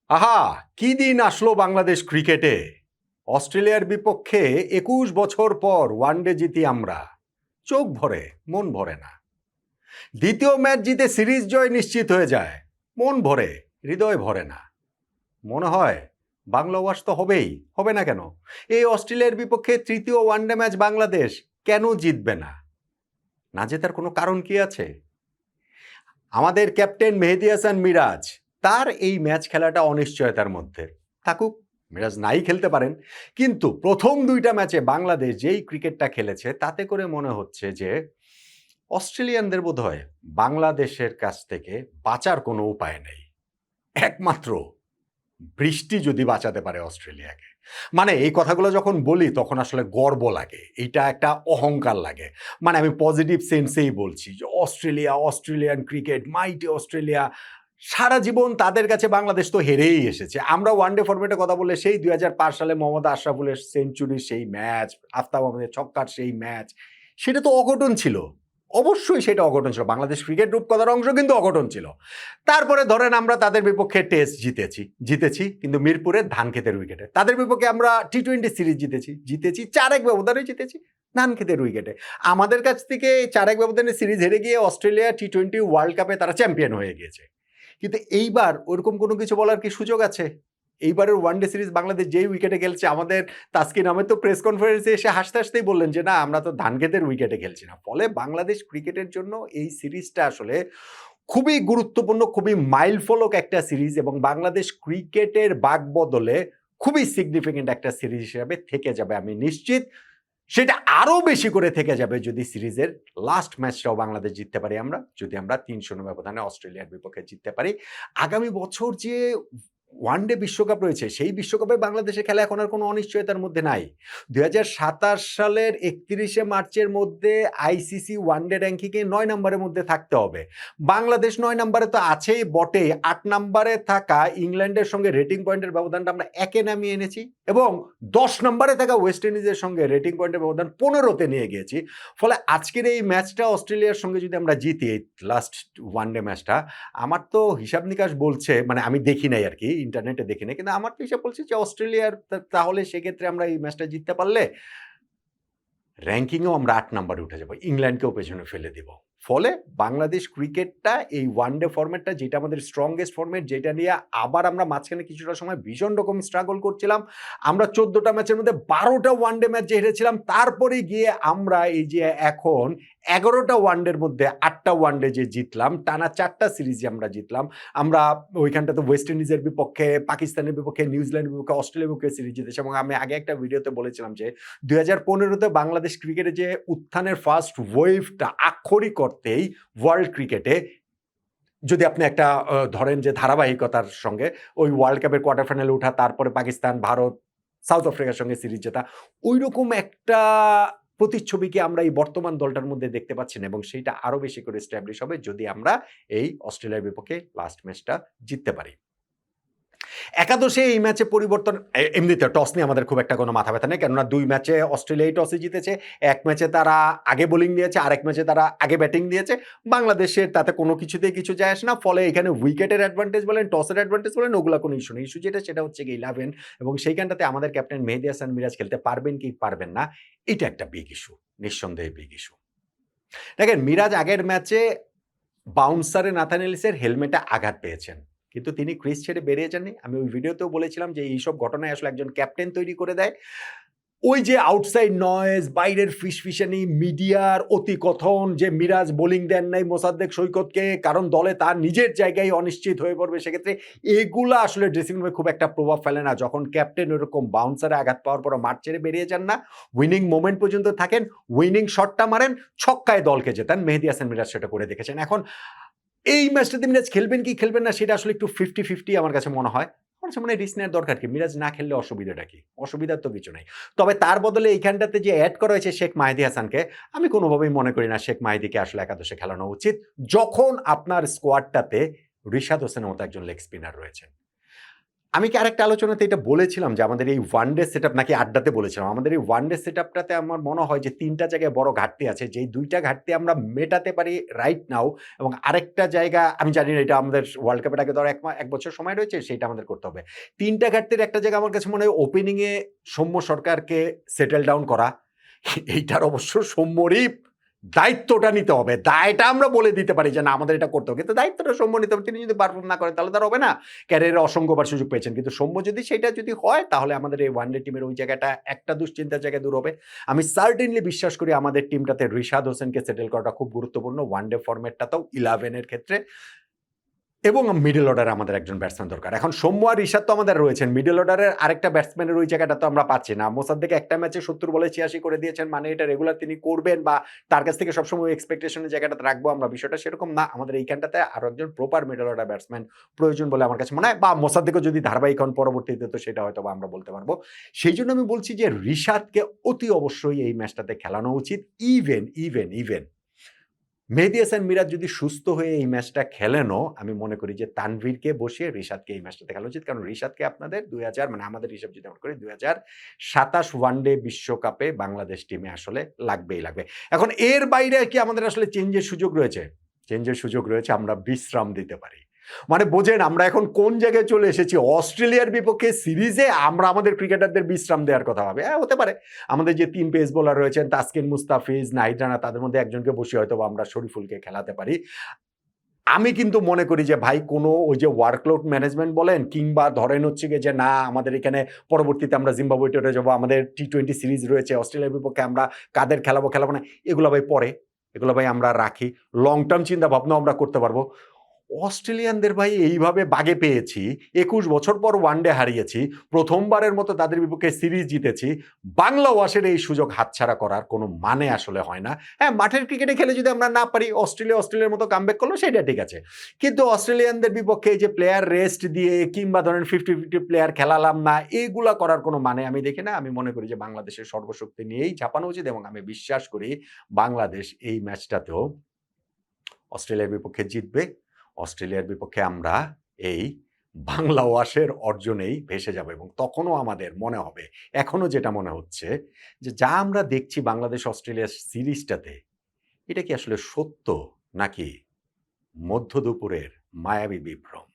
আহা! কি দিন আসলো বাংলাদেশ ক্রিকেটে। অস্ট্রেলিয়ার বিপক্ষে ২১ বছর পর ওয়ানডে জিতি আমরা। চোখ ভরে, মন ভরে না। দ্বিতীয় ম্যাচ জিতে সিরিজ জয় নিশ্চিত হয়ে যায়। মন ভরে, হৃদয় ভরে না। মনে হয় বাংলা ওয়াশ তো হবেই, হবে না কেন? এই অস্ট্রেলিয়ার বিপক্ষে তৃতীয় ওয়ানডে ম্যাচ বাংলাদেশ কেন জিতবে না? না জেতার কোনো কারণ কি আছে? আমাদের ক্যাপ্টেন মেহেদী হাসান মিরাজ, তার এই ম্যাচ খেলাটা অনিশ্চয়তার মধ্যে থাকুক। মিরাজ নাই খেলতে পারেন, কিন্তু প্রথম দুইটা ম্যাচে বাংলাদেশ যেই ক্রিকেটটা খেলেছে তাতে করে মনে হচ্ছে যে অস্ট্রেলিয়ানদের বোধহয় বাংলাদেশের কাছ থেকে বাঁচার কোনো উপায় নেই। একমাত্র বৃষ্টি যদি বাঁচাতে পারে অস্ট্রেলিয়াকে। মানে এই কথাগুলো যখন বলি তখন আসলে গর্ব লাগে, এইটা একটা অহংকার লাগে। মানে আমি পজিটিভ সেন্সেই বলছি যে অস্ট্রেলিয়া, অস্ট্রেলিয়ান ক্রিকেট, মাইটি অস্ট্রেলিয়া। সারা জীবন তাদের কাছে বাংলাদেশ তো হেরেই এসেছে। আমরা ওয়ানডে ফরম্যাটে কথা বললে সেই ২০০৫ সালে মোহাম্মদ আশরাফুলের সেঞ্চুরির সেই ম্যাচ, আফতাব আহমেদের ছক্কার সেই ম্যাচ, সেটা তো অঘটন ছিল। অবশ্যই সেটা অঘটন ছিল। বাংলাদেশ ক্রিকেট রূপকথার অংশ কিন্তু অঘটন ছিল। তারপরে ধরেন আমরা তাদের বিপক্ষে টেস্ট জিতেছি কিন্তু মিরপুরের ধানক্ষেতের উইকেটে। তাদের বিপক্ষে আমরা টি-20 সিরিজ জিতেছি ৪-১ ব্যবধানে জিতেছি ধানক্ষেতের উইকেটে। আমাদের কাছ থেকে ৪-১ ব্যবধানে সিরিজ হেরে গিয়ে অস্ট্রেলিয়া টি-20 ওয়ার্ল্ড কাপে তারা চ্যাম্পিয়ন হয়ে গিয়েছে। কিন্তু এইবার ওরকম কোনো কিছু বলার কি সুযোগ আছে? এইবারের ওয়ানডে সিরিজ বাংলাদেশ যেই উইকেটে খেলছে, আমাদের তাসকিন আহমেদ তো প্রেস কনফারেন্সে এসে হাসতে, হাসতেই বললেন যে, "না, আমরা তো ধানক্ষেতের উইকেটে খেলছি না।" ফলে বাংলাদেশ ক্রিকেটের জন্য এই সিরিজটা আসলে খুবই গুরুত্বপূর্ণ, খুবই মাইলফলক একটা সিরিজ এবং বাংলাদেশ ক্রিকেটের বাঁকবদলে খুবই সিগনিফিক্যান্ট একটা সিরিজ হিসেবে থেকে যাবে আমি নিশ্চিত। সেটা আরো বেশি করে থেকে যাবে যদি সিরিজের লাস্ট ম্যাচটাও বাংলাদেশ জিততে পারি আমরা। যদি আমরা ৩-০ ব্যবধানে অস্ট্রেলিয়ার বিপক্ষে জিততে পারি। আগামী বছর যে ওয়ানডে বিশ্বকাপ রয়েছে, সেই বিশ্বকাপে বাংলাদেশের খেলা এখন আর কোনো অনিশ্চয়তার মধ্যে নাই। ২০২৭ সালের ৩১শে মার্চের মধ্যে আইসিসি ওয়ানডে র‍্যাংকিংয়ে ৯ নম্বরের মধ্যে থাকতে হবে। বাংলাদেশ ৯ নম্বরে তো আছেই বটেই, ৮ নম্বরে থাকা ইংল্যান্ডের সঙ্গে রেটিং পয়েন্টের ব্যবধানটা আমরা ১ এ নামিয়ে এনেছি এবং ১০ নম্বরে থাকা ওয়েস্ট ইন্ডিজের সঙ্গে রেটিং পয়েন্টের ব্যবধান ১৫ তে নিয়ে গিয়েছি। ফলে আজকের এই ম্যাচটা অস্ট্রেলিয়ার সঙ্গে যদি আমরা জিতি, এই লাস্ট ওয়ানডে ম্যাচটা, আমার তো হিসাব নিকাশ বলছে, মানে আমি দেখি নাই আরকি, ইন্টারনেটে দেখি নাই। কিন্তু আমার তো হিসাব বলছে যে অস্ট্রেলিয়ার তাহলে সেক্ষেত্রে আমরা এই ম্যাচটা জিততে পারলে র‍্যাংকিংয়েও আমরা ৮ নম্বরে উঠে যাব। ইংল্যান্ডকেও পেছনে ফেলে দিব। ফলে বাংলাদেশ ক্রিকেটটা এই ওয়ানডে ফরম্যাটটা যেটা আমাদের স্ট্রংগেস্ট ফরম্যাট, যেটা নিয়ে আবার আমরা মাঝখানে কিছুটা সময় ভীষণ রকম স্ট্রাগল করছিলাম। আমরা ১৪ টা ম্যাচের মধ্যে ১২ টা ওয়ানডে ম্যাচ যে হেরেছিলাম, তারপরে গিয়ে আমরা এই যে এখন ১১ টা ওয়ানডের মধ্যে ৮ টা ওয়ানডে যে জিতলাম, টানা ৪ টা সিরিজ আমরা জিতলাম। আমরা ওইখানটাতে ওয়েস্ট ইন্ডিজের বিপক্ষে, পাকিস্তানের বিপক্ষে, নিউজিল্যান্ডের বিপক্ষে, অস্ট্রেলিয়ার বিপক্ষে সিরিজ জিতেছি এবং আমি আগে একটা ভিডিওতে বলেছিলাম যে ২০১৫ তে বাংলাদেশ ক্রিকেটে যে উত্থানের ফার্স্ট ওয়েভটা আক্ষরিক অর্থেই ওয়ার্ল্ড ক্রিকেটে, যদি আপনি একটা ধরেন যে ধারাবাহিকতার সঙ্গে ওই ওয়ার্ল্ড কাপের কোয়ার্টার ফাইনালে ওঠা, তারপরে পাকিস্তান, ভারত, সাউথ আফ্রিকার সঙ্গে সিরিজ জেতা, ঐরকম একটা প্রতিচ্ছবিকে আমরা এই বর্তমান দলটার মধ্যে দেখতে পাচ্ছি না এবং সেইটা আরো বেশি করে এস্টাবলিশ হবে যদি আমরা এই অস্ট্রেলিয়ার বিপক্ষে লাস্ট ম্যাচটা জিততে পারি। একাদশে এই ম্যাচে পরিবর্তন, এমনিতে টস নিয়ে আমাদের খুব একটা কোনো মাথা ব্যথা নেই। কেননা ২ ম্যাচে অস্ট্রেলিয়াই টসে জিতেছে। ১ ম্যাচে তারা আগে বোলিং দিয়েছে, আরেক ম্যাচে তারা আগে ব্যাটিং দিয়েছে। বাংলাদেশের তাতে কোনো কিছুতেই কিছু যায় আসে না। ফলে এখানে উইকেটের অ্যাডভান্টেজ বলেন, টসের অ্যাডভান্টেজ বলেন, ওগুলা কোনো ইস্যু নেই। ইস্যু যেটা সেটা হচ্ছে গিয়ে 11 এবং সেইখানটাতে আমাদের ক্যাপ্টেন মেহেদী হাসান মিরাজ খেলতে পারবেন কি পারবেন না, এটা একটা বিগ ইস্যু। নিঃসন্দেহে বিগ ইস্যু। দেখেন, মিরাজ আগের ম্যাচে বাউন্সারে নাথান এলিসের হেলমেটে আঘাত পেয়েছেন। কিন্তু তিনি ক্রিজ ছেড়ে বেরিয়ে যাননি। আমি ওই ভিডিওতেও বলেছিলাম যে এইসব ঘটনায় আসলে একজন ক্যাপ্টেন তৈরি করে দেয়। ওই যে আউটসাইড নয়েজ, বাইরের ফিসফিসানি, মিডিয়ার অতিকথন যে মিরাজ বোলিং দেন নাই মোসাদ্দেক সৈকতকে, কারণ দলে তার নিজের জায়গায় অনিশ্চিত হয়ে পড়বে, সেক্ষেত্রে এগুলা আসলে ড্রেসিং রুমে খুব একটা প্রভাব ফেলে না। যখন ক্যাপ্টেন ওরকম বাউন্সারে আঘাত পাওয়ার পর মাঠ ছেড়ে বেরিয়ে যান না, উইনিং মোমেন্ট পর্যন্ত থাকেন, উইনিং শটটা মারেন, ছক্কায় দলকে জেতান। মেহেদী হাসান মিরাজ সেটা করে দেখেছেন। এখন এই ম্যাচটাতে মিরাজ খেলবেন কি খেলবেন না সেটা আসলে একটু 50-50 আমার কাছে মনে হয়। আমার কাছে মনে হয় রিস্ক নেওয়ার দরকার কি? মিরাজ না খেললে অসুবিধাটা কি? অসুবিধার তো কিছু নাই। তবে তার বদলে এইখানটাতে যে এড করা হয়েছে শেখ মাহেদী হাসানকে, আমি কোনোভাবেই মনে করি না শেখ মাহেদীকে আসলে একাদশে খেলানো উচিত। যখন আপনার স্কোয়াডটাতে রিশাদ হোসেনের মতো একজন লেগ স্পিনার রয়েছেন। আমি কি আরেকটা আলোচনাতে এটা বলেছিলাম যে আমাদের এই ওয়ানডে সেটআপ নাকি আড্ডাতে বলেছিলাম। আমাদের এই ওয়ানডে সেটআপটাতে আমার মনে হয় যে ৩ টা জায়গায় বড় ঘাটতি আছে। যেই ২ টা ঘাটতি আমরা মেটাতে পারি রাইট নাও এবং আরেকটা জায়গা আমি জানি না এটা আমাদের ওয়ার্ল্ড কাপের আগে ধরো ১ বছর সময় রয়েছে সেইটা আমাদের করতে হবে। ৩ টা ঘাটতির একটা জায়গা আমার কাছে মনে হয় ওপেনিং এ সৌম্য সরকারকে সেটেল ডাউন করা। এইটার অবশ্য সৌম্যরই দায়িত্বটা নিতে হবে। দায়টা আমরা বলে দিতে পারি যে না আমাদের এটা করতে হবে। কিন্তু দায়িত্বটা সৌম্য নিতে হবে। তিনি যদি পারফর্ম না করেন তাহলে তার হবে না। ক্যারিয়ারে অসংখ্যবার সুযোগ পেয়েছেন। কিন্তু সৌম্য যদি সেটা যদি হয় তাহলে আমাদের এই ওয়ানডে টিমের ওই জায়গাটা একটা দুশ্চিন্তার জায়গায় দূর হবে। আমি সার্টেনলি বিশ্বাস করি আমাদের টিমটাতে রিশাদ হোসেনকে সেটেল করাটা খুব গুরুত্বপূর্ণ ওয়ানডে ফরম্যাটটাতেও 11 এর ক্ষেত্রে এবং মিডল অর্ডারে আমাদের একজন ব্যাটসম্যান দরকার। এখন সৌম্য আর রিশাদ তো আমাদের রয়েছেন। মিডল অর্ডারের আরেকটা ব্যাটসম্যানের ওই জায়গাটা তো আমরা পাচ্ছি না। মোসাদ্দেক একটা ম্যাচে ৭০ বলে ৮৬ করে দিয়েছেন। মানে এটা রেগুলার তিনি করবেন বা তার কাছ থেকে সবসময় এক্সপেকটেশন এর জায়গাটাতে রাখবো আমরা। বিষয়টা সেরকম না। আমাদের এইখানটাতে আরো একজন প্রপার মিডল অর্ডার ব্যাটসম্যান প্রয়োজন বলে আমার কাছে মনে হয় বা মোসাদ্দেকও যদি ধারাবাহিক হন পরবর্তীতে তো সেটা হয়তোবা আমরা বলতে পারবো। সেইজন্য আমি বলছি যে রিশাদকে অতি অবশ্যই এই ম্যাচটাতে খেলানো উচিত। ইভেন মেহেদী হাসান মিরাজ যদি সুস্থ হয়ে এই ম্যাচটা খেলেনও, আমি মনে করি যে তানভীরকে বসিয়ে রিশাদকে এই ম্যাচটাতে খেলা উচিত। কারণ রিশাদকে আপনাদের ২০০০ মানে আমাদের হিসাব যদি আমরা করি ২০২৭ ওয়ানডে বিশ্বকাপে বাংলাদেশ টিমে আসলে লাগবেই লাগবে। এখন এর বাইরে কি আমাদের আসলে চেঞ্জের সুযোগ রয়েছে? চেঞ্জের সুযোগ রয়েছে, আমরা বিশ্রাম দিতে পারি। মানে বোঝেন আমরা এখন কোন জায়গায় চলে এসেছি? অস্ট্রেলিয়ার বিপক্ষে সিরিজে আমরা আমাদের ক্রিকেটারদের বিশ্রাম দেওয়ার কথা ভাবি। হ্যাঁ, হতে পারে। আমাদের যে ৩ পেস বোলার রয়েছেন তাসকিন মুস্তাফিজ, নাহিদ রানা তাদের মধ্যে একজনকে বসিয়ে হয়তোবা আমরা শরীফুলকে খেলাতে পারি। আমি কিন্তু মনে করি যে ভাই কোনো ওই যে ওয়ার্কলোড ম্যানেজমেন্ট বলেন কিংবা ধরেন হচ্ছে গিয়ে যে না আমাদের এখানে পরবর্তীতে আমরা জিম্বাবুয়ে টোরে যাবো, আমাদের টি-20 সিরিজ রয়েছে, অস্ট্রেলিয়ার বিপক্ষে আমরা কাদের খেলাবো না, এগুলো ভাই পরে। এগুলো ভাই আমরা রাখি। লং টার্ম চিন্তা ভাবনাও আমরা করতে পারবো। অস্ট্রেলিয়ানদের ভাই এইভাবে বাগে পেয়েছি। ২১ বছর পর ওয়ানডে হারিয়েছি। প্রথমবারের মতো তাদের বিপক্ষে সিরিজ জিতেছি। বাংলা ওয়াশের এই সুযোগ হাতছাড়া করার কোনো মানে আসলে হয় না। হ্যাঁ, মাঠের ক্রিকেটে খেলে যদি আমরা না পারি, অস্ট্রেলিয়ার মতো কামব্যাক করলো সেটা ঠিক আছে। কিন্তু অস্ট্রেলিয়ানদের বিপক্ষে এই যে প্লেয়ার রেস্ট দিয়ে কিংবা ধরেন 50-50 প্লেয়ার খেলালাম না, এগুলা করার কোনো মানে আমি দেখি না। আমি মনে করি যে বাংলাদেশের সর্বশক্তি নিয়েই ঝাঁপানো উচিত এবং আমি বিশ্বাস করি বাংলাদেশ এই ম্যাচটাতেও অস্ট্রেলিয়ার বিপক্ষে জিতবে। অস্ট্রেলিয়ার বিপক্ষে আমরা এই বাংলা ওয়াশের অর্জনেই ভেসে যাব এবং তখনও আমাদের মনে হবে, এখনো যেটা মনে হচ্ছে যে যা আমরা দেখছি বাংলাদেশ অস্ট্রেলিয়া সিরিজটাতে, এটা কি আসলে সত্য নাকি মধ্য দুপুরের মায়াবী বিভ্রম?